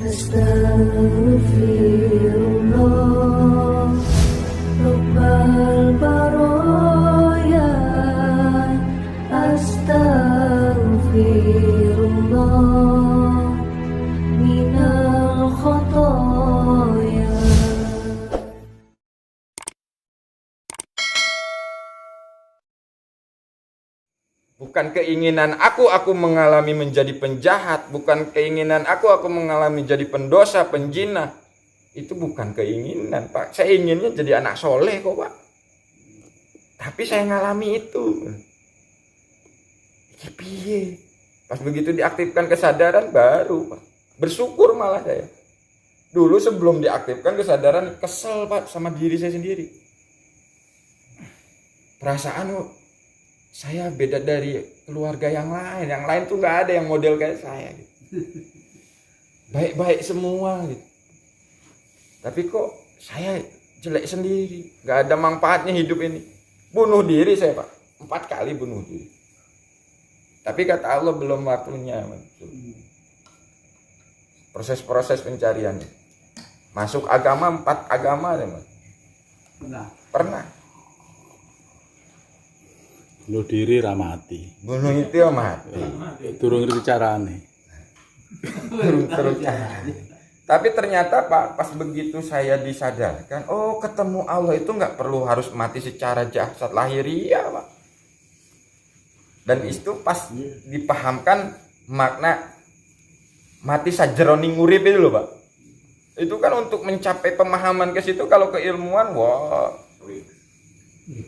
Astaghfirullah, Rabbal Baraya. Astaghfirullah minal khotoya. Bukan keinginan aku mengalami menjadi penjahat. Bukan keinginan aku mengalami jadi pendosa, penjina. Itu bukan keinginan, Pak. Saya inginnya jadi anak soleh kok, Pak. Tapi saya ngalami itu. Piye? Pas begitu diaktifkan kesadaran baru, Pak. Bersyukur malah saya. Dulu sebelum diaktifkan kesadaran kesel, Pak, sama diri saya sendiri. Perasaan saya beda dari keluarga yang lain. Yang lain tuh nggak ada yang model kayak saya. Gitu. Baik-baik semua. Gitu. Tapi kok saya jelek sendiri. Nggak ada manfaatnya hidup ini. Bunuh diri saya, Pak. 4 kali bunuh diri. Tapi kata Allah belum waktunya. Proses-proses pencariannya. Masuk agama 4 agama. Pernah. Bunuh diri ramati. Bunuh itu ya mati. Durung ngerti carane. Terus. Tapi ternyata Pak, pas begitu saya disadarkan, oh ketemu Allah itu nggak perlu harus mati secara jasad lahiriah, Pak. Dan itu pas dipahamkan makna mati sajroning urip itu loh, Pak. Itu kan untuk mencapai pemahaman ke situ kalau keilmuan, wah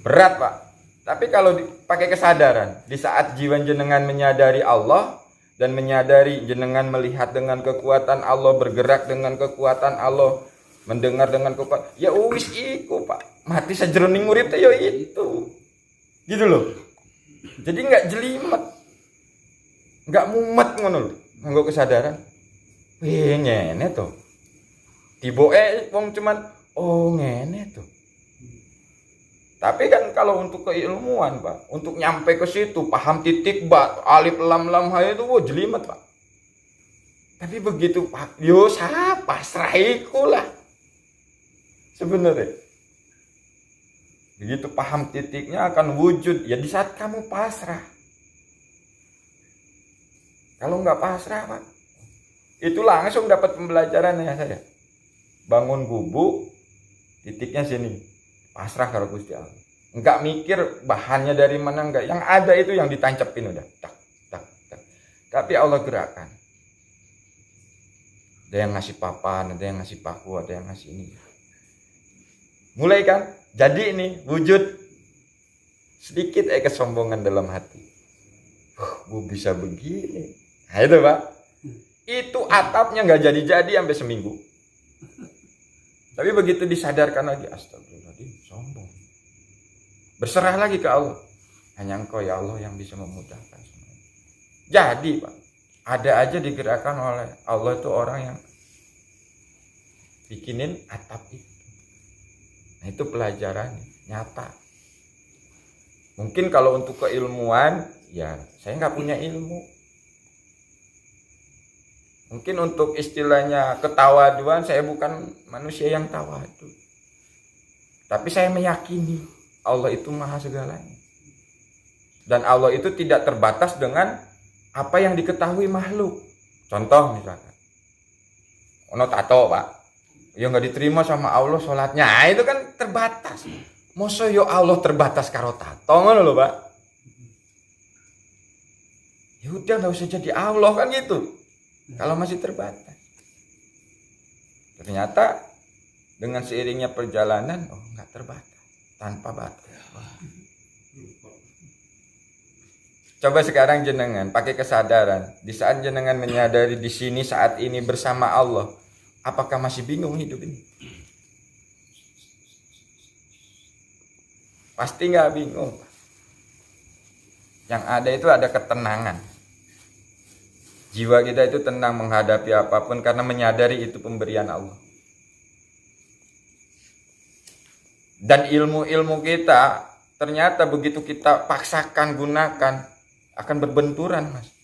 berat, Pak. Tapi kalau pakai kesadaran, di saat jiwa jenengan menyadari Allah dan menyadari jenengan melihat dengan kekuatan Allah, bergerak dengan kekuatan Allah, mendengar dengan kekuatan, ya wis iku, Pak. Mati sajroning urip teh ya itu. Gitu loh. Jadi enggak jelimet. Enggak mumet ngono lho, nganggo kesadaran. Wih, ngene to. Tiboke wong cuman oh ngene to. Tapi kan kalau untuk keilmuan, Pak, untuk nyampe ke situ, paham titik, Pak, alif lam lam hai itu, jelimet, Pak. Tapi begitu, Pak, yo siapa serahiku lah. Sebenarnya. Begitu paham titiknya akan wujud, ya di saat kamu pasrah. Kalau nggak pasrah, Pak, itu langsung dapat pembelajaran ya saya. Bangun gubuk, titiknya sini. Pasrah kalau Gusti Allah. Enggak mikir bahannya dari mana, enggak. Yang ada itu yang ditancepin udah. Tak, tak, tak. Tapi Allah gerakkan. Ada yang ngasih papan, ada yang ngasih paku, ada yang ngasih ini. Mulai kan? Jadi ini wujud. Sedikit kesombongan dalam hati. Gue bisa begini. Nah itu, Pak. Itu atapnya enggak jadi-jadi sampai seminggu. Tapi begitu disadarkan lagi, astagfirullahaladzim, sombong. Berserah lagi ke Allah. Hanya Engkau ya Allah yang bisa memudahkan semuanya. Jadi Pak, ada aja digerakkan oleh Allah itu orang yang bikinin atap itu. Nah itu pelajarannya, nyata. Mungkin kalau untuk keilmuan, ya saya nggak punya ilmu. Mungkin untuk istilahnya ketawaduan, saya bukan manusia yang tawadu. Tapi saya meyakini Allah itu maha segalanya. Dan Allah itu tidak terbatas dengan apa yang diketahui makhluk. Contoh misalkan, ono tato, Pak. Ya nggak diterima sama Allah sholatnya. Nah, itu kan terbatas. Masa yo Allah terbatas karo tato, ngono lho, Pak. Ya udah nggak usah jadi Allah kan gitu. Kalau masih terbatas. Ternyata dengan seiringnya perjalanan, oh nggak terbatas, tanpa batas. Coba sekarang jenengan pakai kesadaran. Di saat jenengan menyadari di sini saat ini bersama Allah, apakah masih bingung hidup ini? Pasti nggak bingung. Yang ada itu ada ketenangan. Jiwa kita itu tenang menghadapi apapun karena menyadari itu pemberian Allah. Dan ilmu-ilmu kita ternyata begitu kita paksakan gunakan akan berbenturan, Mas.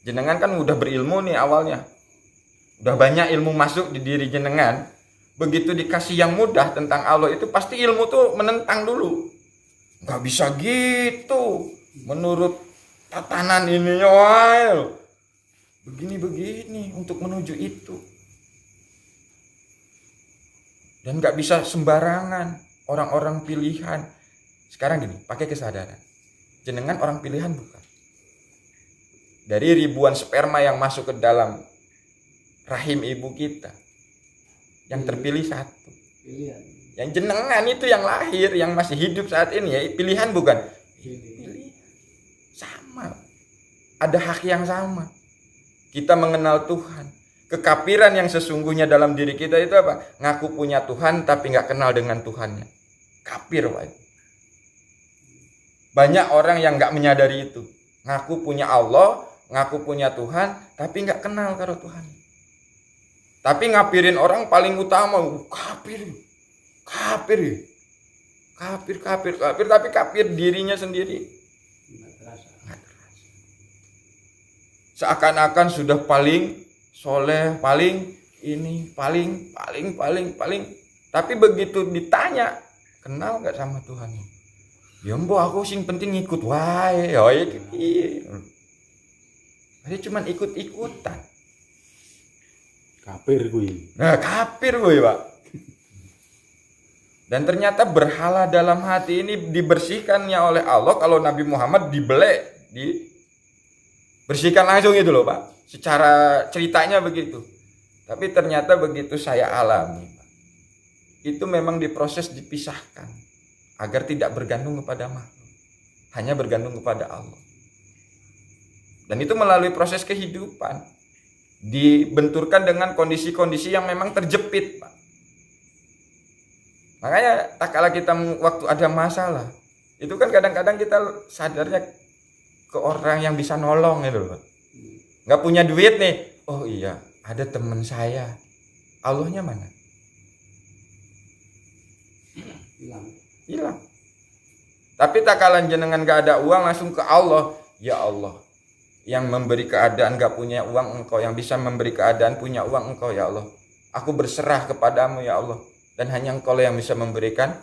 Jenengan kan udah berilmu nih awalnya. udah banyak ilmu masuk di diri jenengan, begitu dikasih yang mudah tentang Allah itu pasti ilmu tuh menentang dulu. Nggak bisa gitu, menurut tatanan ini wae. Begini untuk menuju itu. Dan nggak bisa sembarangan, orang-orang pilihan. Sekarang gini, pakai kesadaran. Jenengan orang pilihan bukan? Dari ribuan sperma yang masuk ke dalam rahim ibu kita, yang terpilih satu. Yang jenengan itu yang lahir, yang masih hidup saat ini ya, pilihan bukan? Pilihan. Sama. Ada hak yang sama. Kita mengenal Tuhan. Kekafiran yang sesungguhnya dalam diri kita itu apa? Ngaku punya Tuhan tapi nggak kenal dengan Tuhannya. Kafir, Pak. Banyak orang yang nggak menyadari itu. Ngaku punya Allah, ngaku punya Tuhan, tapi nggak kenal karo Tuhan. Tapi ngapirin orang paling utama, kafir, tapi kafir dirinya sendiri. Seakan-akan sudah paling soleh, paling ini, paling. Tapi begitu ditanya, kenal nggak sama Tuhan? Ya mbok aku sing penting ikut wae. Ya iya. Dia cuman ikut-ikutan. Kafir kuwi. Nah, kafir kuwi, Pak. Dan ternyata berhala dalam hati ini dibersihkannya oleh Allah kalau Nabi Muhammad dibelek, dibersihkan langsung itu loh, Pak. Secara ceritanya begitu. Tapi ternyata begitu saya alami, Pak. Itu memang diproses dipisahkan agar tidak bergantung kepada makhluk, hanya bergantung kepada Allah. Dan itu melalui proses kehidupan dibenturkan dengan kondisi-kondisi yang memang terjepit, Pak. Makanya tak kala kita waktu ada masalah, itu kan kadang-kadang kita sadarnya ke orang yang bisa nolong gitu loh. Nggak punya duit nih, oh iya ada teman saya, Allahnya mana? Hilang. Tapi tak kala jenengan gak ada uang langsung ke Allah, ya Allah yang memberi keadaan gak punya uang engkau, yang bisa memberi keadaan punya uang engkau ya Allah. Aku berserah kepadamu ya Allah, dan hanya engkau yang bisa memberikan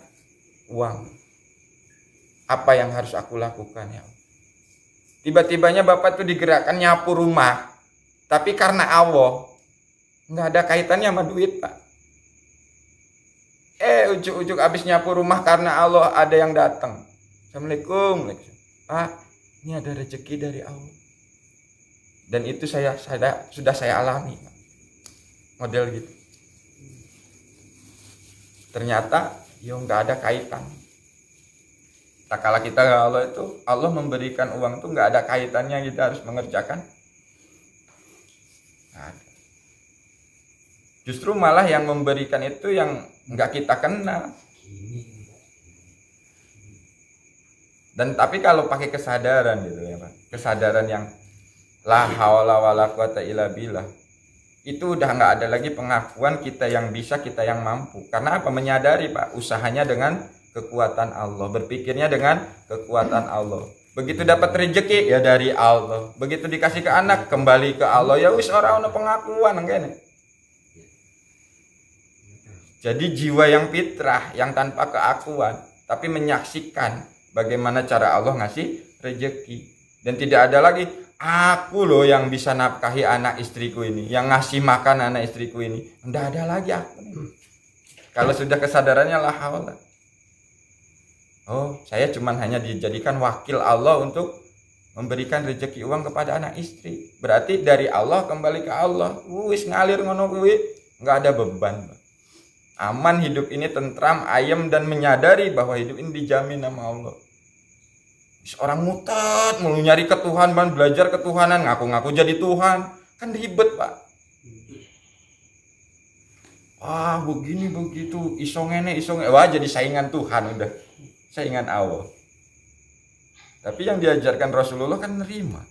uang. Apa yang harus aku lakukan ya Allah? Tiba-tibanya Bapak tuh digerakkan nyapu rumah, tapi karena Allah nggak ada kaitannya sama duit, Pak. Ujuk-ujuk abis nyapu rumah karena Allah ada yang datang. Assalamualaikum. Pak, ini ada rezeki dari Allah. Dan itu sudah saya alami, Pak. Model gitu. Ternyata ya nggak ada kaitan. Tak kala kita ke Allah itu, Allah memberikan uang itu nggak ada kaitannya kita harus mengerjakan. Nah, justru malah yang memberikan itu yang nggak kita kenal. Dan tapi kalau pakai kesadaran gitu ya Pak, kesadaran yang la haula wala quwata illa billah, itu udah nggak ada lagi pengakuan kita yang bisa, kita yang mampu. Karena apa? Menyadari Pak, usahanya dengan kekuatan Allah, berpikirnya dengan kekuatan Allah. Begitu dapat rezeki ya dari Allah, begitu dikasih ke anak kembali ke Allah, ya wis ora ono pengakuan ngene. Jadi jiwa yang fitrah, yang tanpa keakuan, tapi menyaksikan bagaimana cara Allah ngasih rezeki. Dan tidak ada lagi, aku loh yang bisa nafkahi anak istriku ini, yang ngasih makan anak istriku ini. Tidak ada lagi aku nih. Kalau sudah kesadarannya la haula. Oh, saya cuman hanya dijadikan wakil Allah untuk memberikan rezeki uang kepada anak istri. Berarti dari Allah kembali ke Allah. Wis ngalir ngono kuwi, enggak ada beban. Aman hidup ini, tentram, ayem, dan menyadari bahwa hidup ini dijamin sama Allah. Orang mutat mulu nyari ketuhanan, belajar ketuhanan, ngaku-ngaku jadi Tuhan, kan ribet Pak. Begini begitu, isongene, wah jadi saingan Tuhan udah, saingan Allah. Tapi yang diajarkan Rasulullah kan nerima,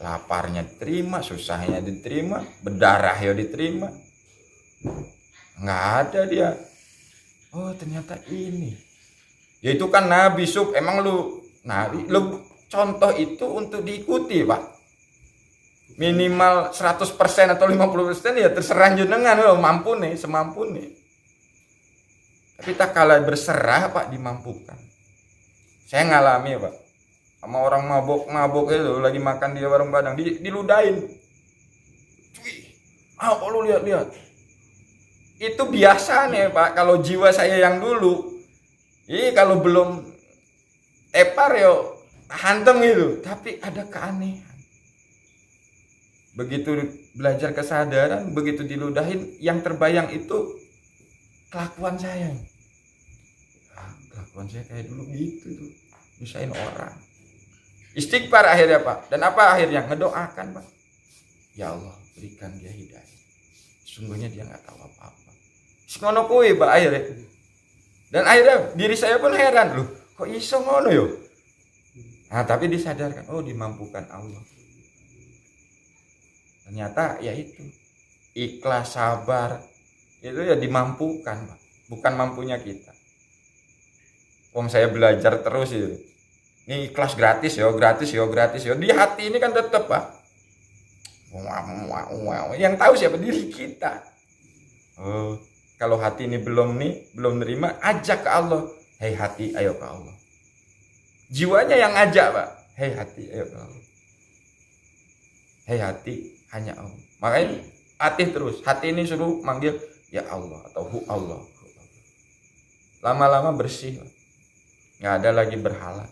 laparnya diterima, susahnya diterima, berdarah ya diterima. Nggak ada dia. Oh ternyata ini. Ya itu kan Nabi Sub. Emang lu Nabi, lu contoh itu untuk diikuti Pak. minimal 100% atau 50% ya terserah jenengan loh, mampu nih, semampu nih. Tapi tak kalah berserah Pak dimampukan. Saya ngalami Pak, sama orang mabok itu lagi makan di warung Padang, diludahin. Apa lu lihat-lihat? Itu biasa nih Pak, kalau jiwa saya yang dulu. Kalau belum tepar yo hantem gitu, tapi ada keanehan. Begitu belajar kesadaran, begitu diludahin, yang terbayang itu kelakuan saya. Kelakuan saya kayak dulu gitu tuh, nyusahin orang. Istighfar akhirnya Pak. Dan apa akhirnya? Ngedoakan Pak. Ya Allah, berikan dia hidayah. Sungguhnya dia nggak tahu apa-apa. Ngono kuwi Pak akhirnya. Dan akhirnya diri saya pun heran, loh, kok iso ngono yo? Nah, tapi disadarkan, oh dimampukan Allah. Ternyata ya itu, ikhlas, sabar, itu ya dimampukan Pak. Bukan mampunya kita. Wong saya belajar terus itu. Ini ikhlas gratis yo. Di hati ini kan tetap Pak. Yang tahu siapa? Diri kita. Oh, kalau hati ini belum nerima, ajak ke Allah. Hei hati, ayo ke Allah. Jiwanya yang ngajak Pak. Hei hati, ayo ke Allah. Hei hati, hanya Allah. Makanya hati terus. Hati ini suruh manggil ya Allah atau hu Allah. Lama-lama bersih Pak. Nggak ada lagi berhala.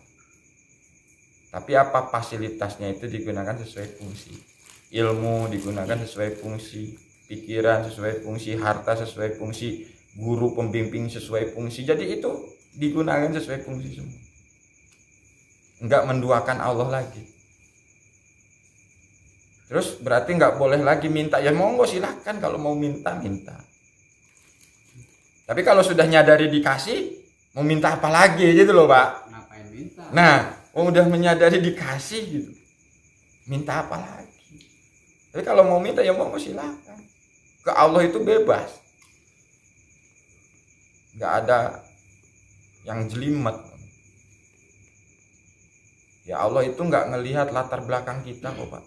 Tapi apa fasilitasnya itu digunakan sesuai fungsi. Ilmu digunakan sesuai fungsi. Pikiran sesuai fungsi. Harta sesuai fungsi. Guru pembimbing sesuai fungsi. Jadi itu digunakan sesuai fungsi semua. Enggak menduakan Allah lagi. Terus berarti enggak boleh lagi minta. Ya monggo silahkan kalau mau minta. Tapi kalau sudah nyadari dikasih, mau minta apa lagi gitu loh Pak. Ngapain minta? Nah, udah menyadari dikasih gitu. Minta apa lagi? Tapi kalau mau minta ya monggo silahkan. Ke Allah itu bebas. Enggak ada yang jelimet. Ya Allah itu nggak ngelihat latar belakang kita kok Pak.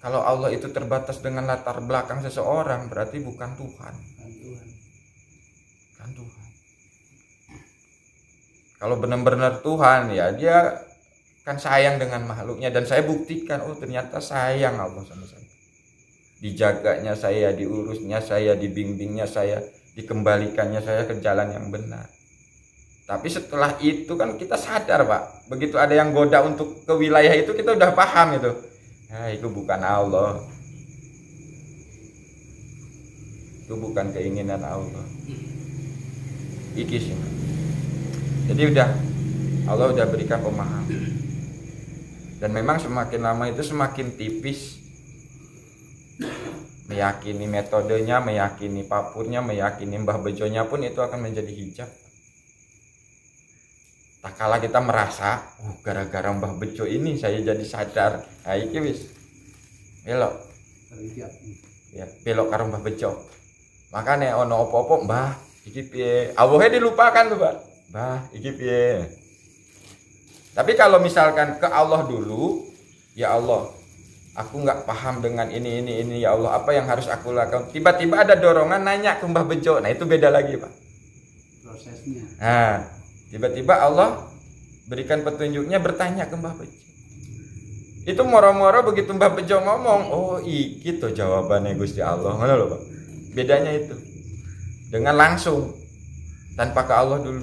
Kalau Allah itu terbatas dengan latar belakang seseorang, berarti bukan Tuhan. Kan Tuhan. Kalau benar-benar Tuhan ya dia kan sayang dengan makhluknya. Dan saya buktikan, oh ternyata sayang Allah sama saya. Dijaganya saya, diurusnya saya, dibimbingnya saya, dikembalikannya saya ke jalan yang benar. Tapi setelah itu kan kita sadar Pak, begitu ada yang goda untuk ke wilayah itu kita udah paham itu. Nah, itu bukan Allah. Itu bukan keinginan Allah. Iki sih. Jadi Allah udah berikan pemahaman. Dan memang semakin lama itu semakin tipis. Meyakini metodenya, meyakini papurnya, meyakini Mbah Bejonya pun itu akan menjadi hijab. Tak kala kita merasa, gara-gara Mbah Bejo ini saya jadi sadar. Nah, iki wis belok. Ya, belok karo Mbah Bejo. Makane ono opo-opo, Mbah, iki piye? Awohe dilupakan tuh, Pak. Mbah, iki piye? Tapi kalau misalkan ke Allah dulu, ya Allah, aku nggak paham dengan ini, ya Allah, apa yang harus aku lakukan? Tiba-tiba ada dorongan nanya ke Mbah Bejo. Nah, itu beda lagi, Pak. Prosesnya. Nah, tiba-tiba Allah berikan petunjuknya bertanya ke Mbah Bejo. Itu moro-moro begitu Mbah Bejo ngomong, oh iki to jawabannya Gusti Allah. Ngono lho, Pak. Bedanya itu. Dengan langsung tanpa ke Allah dulu.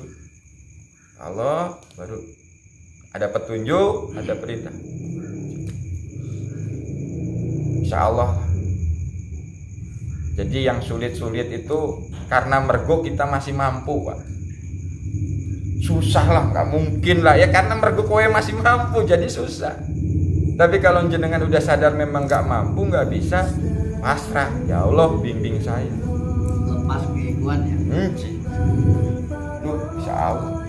Allah baru ada petunjuk, ada perintah. Insya Allah. Jadi yang sulit-sulit itu karena mergo kita masih mampu, Pak. Susah lah, nggak mungkin lah ya, karena mergo kowe masih mampu jadi susah. Tapi kalau jenengan udah sadar memang nggak mampu, nggak bisa, pasrah. Ya Allah bimbing saya. Lepas keegoan ya. Insya Allah.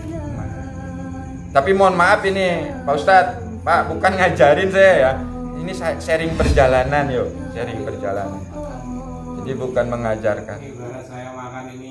Tapi mohon maaf ini Pak Ustadz, Pak bukan ngajarin saya ya. Ini sharing perjalanan yuk, sharing perjalanan. Jadi bukan mengajarkan. Ibarat saya makan ini